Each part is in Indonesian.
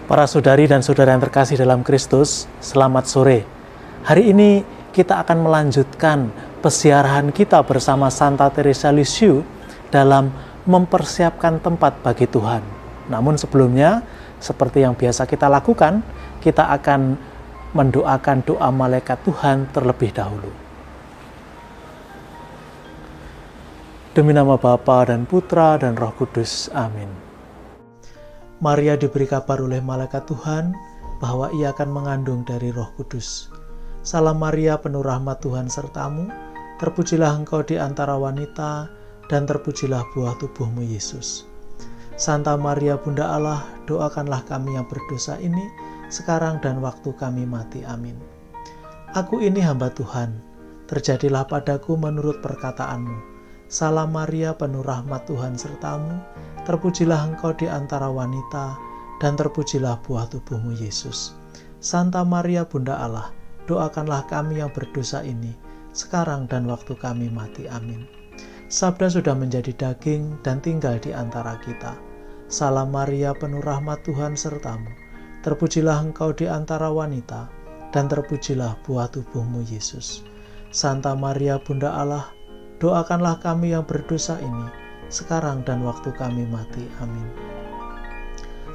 Para saudari dan saudara yang terkasih dalam Kristus, selamat sore. Hari ini kita akan melanjutkan pesiarahan kita bersama Santa Teresa Lisieux dalam mempersiapkan tempat bagi Tuhan. Namun sebelumnya, seperti yang biasa kita lakukan, kita akan mendoakan doa malaikat Tuhan terlebih dahulu. Demi nama Bapa dan Putra dan Roh Kudus. Amin. Maria diberi kabar oleh malaikat Tuhan bahwa ia akan mengandung dari Roh Kudus. Salam Maria, penuh rahmat Tuhan sertamu, terpujilah engkau di antara wanita, dan terpujilah buah tubuhmu Yesus. Santa Maria Bunda Allah, doakanlah kami yang berdosa ini, sekarang dan waktu kami mati. Amin. Aku ini hamba Tuhan, terjadilah padaku menurut perkataanmu. Salam Maria, penuh rahmat Tuhan sertamu, terpujilah engkau di antara wanita, dan terpujilah buah tubuhmu Yesus. Santa Maria Bunda Allah, doakanlah kami yang berdosa ini, sekarang dan waktu kami mati. Amin. Sabda sudah menjadi daging dan tinggal di antara kita. Salam Maria, penuh rahmat Tuhan sertamu, terpujilah engkau di antara wanita, dan terpujilah buah tubuhmu Yesus. Santa Maria Bunda Allah, doakanlah kami yang berdosa ini, sekarang dan waktu kami mati. Amin.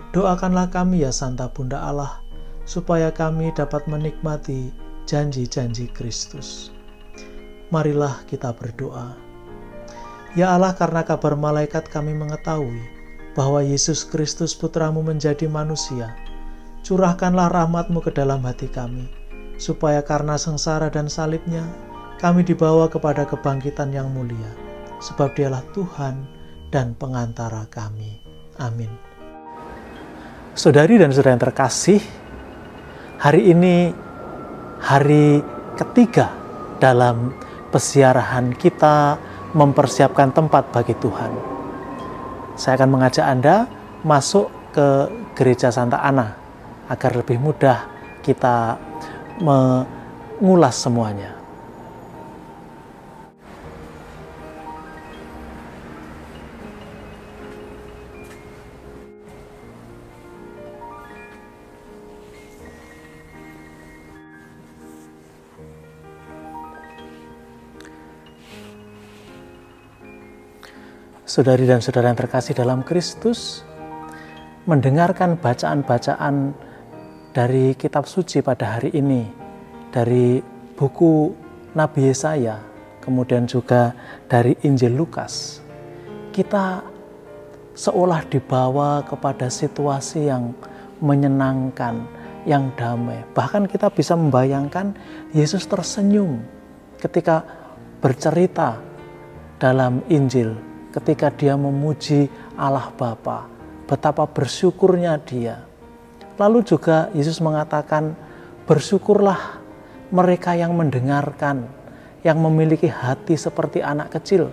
Doakanlah kami ya Santa Bunda Allah, supaya kami dapat menikmati janji-janji Kristus. Marilah kita berdoa. Ya Allah, karena kabar malaikat kami mengetahui bahwa Yesus Kristus Putramu menjadi manusia, curahkanlah rahmat-Mu ke dalam hati kami, supaya karena sengsara dan salibnya, kami dibawa kepada kebangkitan yang mulia, sebab Dialah Tuhan dan pengantara kami. Amin. Saudari dan saudara yang terkasih, hari ini hari ketiga dalam pesiarahan kita mempersiapkan tempat bagi Tuhan. Saya akan mengajak Anda masuk ke Gereja Santa Ana agar lebih mudah kita mengulas semuanya. Saudari dan saudara yang terkasih dalam Kristus, mendengarkan bacaan-bacaan dari kitab suci pada hari ini, dari buku Nabi Yesaya, kemudian juga dari Injil Lukas, kita seolah dibawa kepada situasi yang menyenangkan, yang damai. Bahkan kita bisa membayangkan Yesus tersenyum ketika bercerita dalam Injil, ketika dia memuji Allah Bapa, betapa bersyukurnya dia. Lalu juga Yesus mengatakan, bersyukurlah mereka yang mendengarkan, yang memiliki hati seperti anak kecil.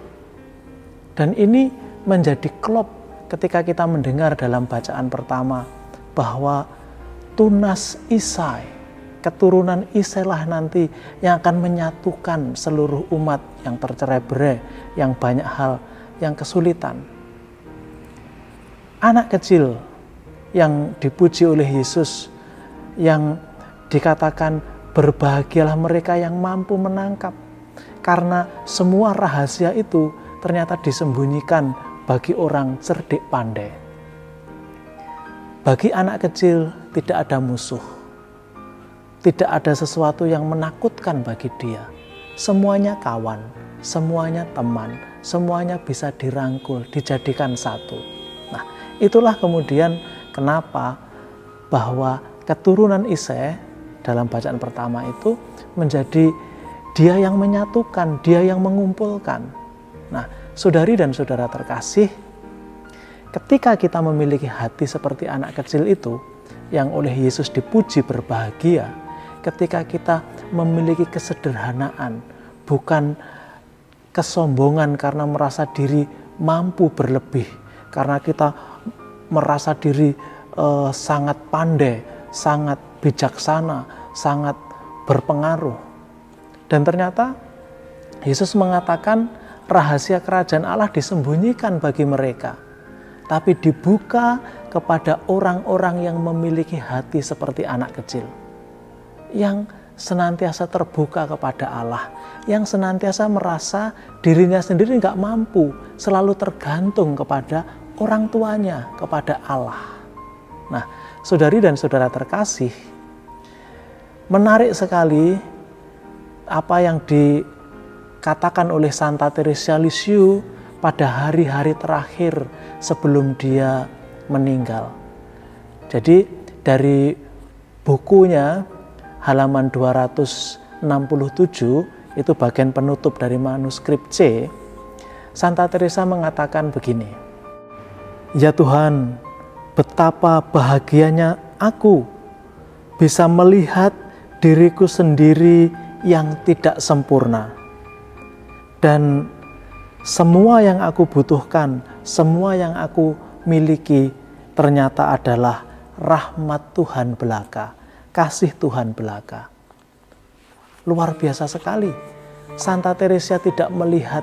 Dan ini menjadi klop ketika kita mendengar dalam bacaan pertama, bahwa tunas Isai, keturunan Isai lah nanti yang akan menyatukan seluruh umat yang tercerai-berai, yang banyak hal, yang kesulitan. Anak kecil yang dipuji oleh Yesus, yang dikatakan berbahagialah mereka yang mampu menangkap, karena semua rahasia itu ternyata disembunyikan bagi orang cerdik pandai. Bagi anak kecil tidak ada musuh, tidak ada sesuatu yang menakutkan bagi dia. Semuanya kawan, semuanya teman, semuanya bisa dirangkul, dijadikan satu. Nah, itulah kemudian kenapa bahwa keturunan Isai dalam bacaan pertama itu menjadi dia yang menyatukan, dia yang mengumpulkan. Nah, saudari dan saudara terkasih, ketika kita memiliki hati seperti anak kecil itu, yang oleh Yesus dipuji berbahagia, ketika kita memiliki kesederhanaan, bukan kesombongan karena merasa diri mampu berlebih, karena kita merasa diri sangat pandai, sangat bijaksana, sangat berpengaruh. Dan ternyata Yesus mengatakan rahasia kerajaan Allah disembunyikan bagi mereka, tapi dibuka kepada orang-orang yang memiliki hati seperti anak kecil, yang senantiasa terbuka kepada Allah, yang senantiasa merasa dirinya sendiri nggak mampu, selalu tergantung kepada orang tuanya, kepada Allah. Nah, saudari dan saudara terkasih, menarik sekali apa yang dikatakan oleh Santa Teresa Lisieux pada hari-hari terakhir sebelum dia meninggal. Jadi dari bukunya halaman 267, itu bagian penutup dari manuskrip C, Santa Teresa mengatakan begini, "Ya Tuhan, betapa bahagianya aku bisa melihat diriku sendiri yang tidak sempurna. Dan semua yang aku butuhkan, semua yang aku miliki ternyata adalah rahmat Tuhan belaka, kasih Tuhan belaka." Luar biasa sekali. Santa Teresa tidak melihat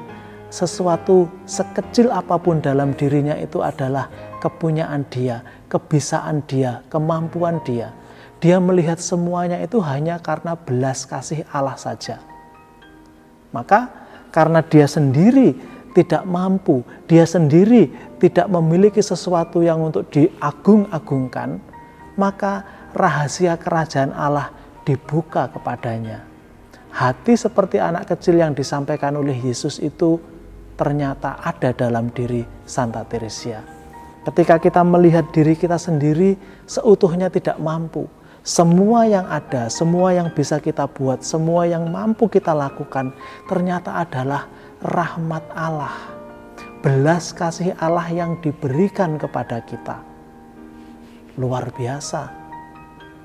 sesuatu sekecil apapun dalam dirinya itu adalah kepunyaan dia, kebisaan dia, kemampuan dia. Dia melihat semuanya itu hanya karena belas kasih Allah saja. Maka karena dia sendiri tidak mampu, dia sendiri tidak memiliki sesuatu yang untuk diagung-agungkan, maka rahasia kerajaan Allah dibuka kepadanya. Hati seperti anak kecil yang disampaikan oleh Yesus itu ternyata ada dalam diri Santa Teresa. Ketika kita melihat diri kita sendiri seutuhnya tidak mampu, semua yang ada, semua yang bisa kita buat, semua yang mampu kita lakukan ternyata adalah rahmat Allah, belas kasih Allah yang diberikan kepada kita. Luar biasa.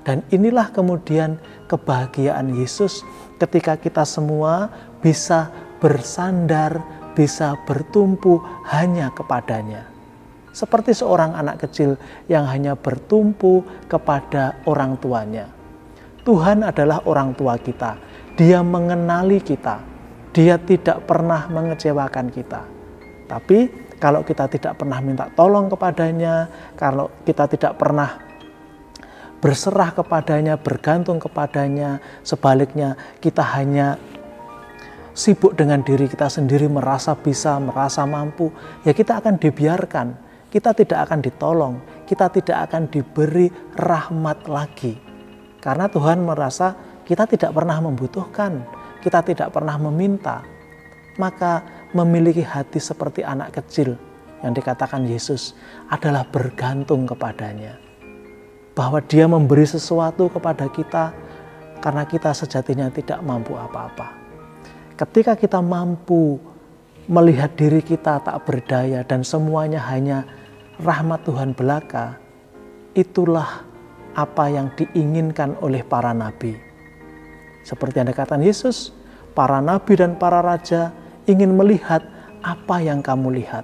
Dan inilah kemudian kebahagiaan Yesus ketika kita semua bisa bersandar, bisa bertumpu hanya kepadanya. Seperti seorang anak kecil yang hanya bertumpu kepada orang tuanya. Tuhan adalah orang tua kita. Dia mengenali kita. Dia tidak pernah mengecewakan kita. Tapi kalau kita tidak pernah minta tolong kepadanya, kalau kita tidak pernah berserah kepadanya, bergantung kepadanya, sebaliknya kita hanya sibuk dengan diri kita sendiri, merasa bisa, merasa mampu, ya kita akan dibiarkan. Kita tidak akan ditolong, kita tidak akan diberi rahmat lagi. Karena Tuhan merasa kita tidak pernah membutuhkan, kita tidak pernah meminta. Maka memiliki hati seperti anak kecil yang dikatakan Yesus adalah bergantung kepadanya. Bahwa dia memberi sesuatu kepada kita karena kita sejatinya tidak mampu apa-apa. Ketika kita mampu melihat diri kita tak berdaya dan semuanya hanya rahmat Tuhan belaka, itulah apa yang diinginkan oleh para nabi. Seperti yang dikatakan Yesus, para nabi dan para raja ingin melihat apa yang kamu lihat,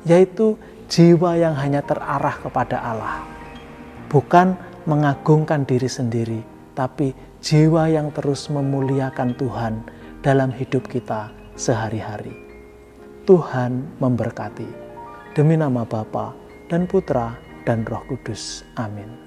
yaitu jiwa yang hanya terarah kepada Allah. Bukan mengagungkan diri sendiri, tapi jiwa yang terus memuliakan Tuhan dalam hidup kita sehari-hari. Tuhan memberkati. Demi nama Bapa dan Putra dan Roh Kudus. Amin.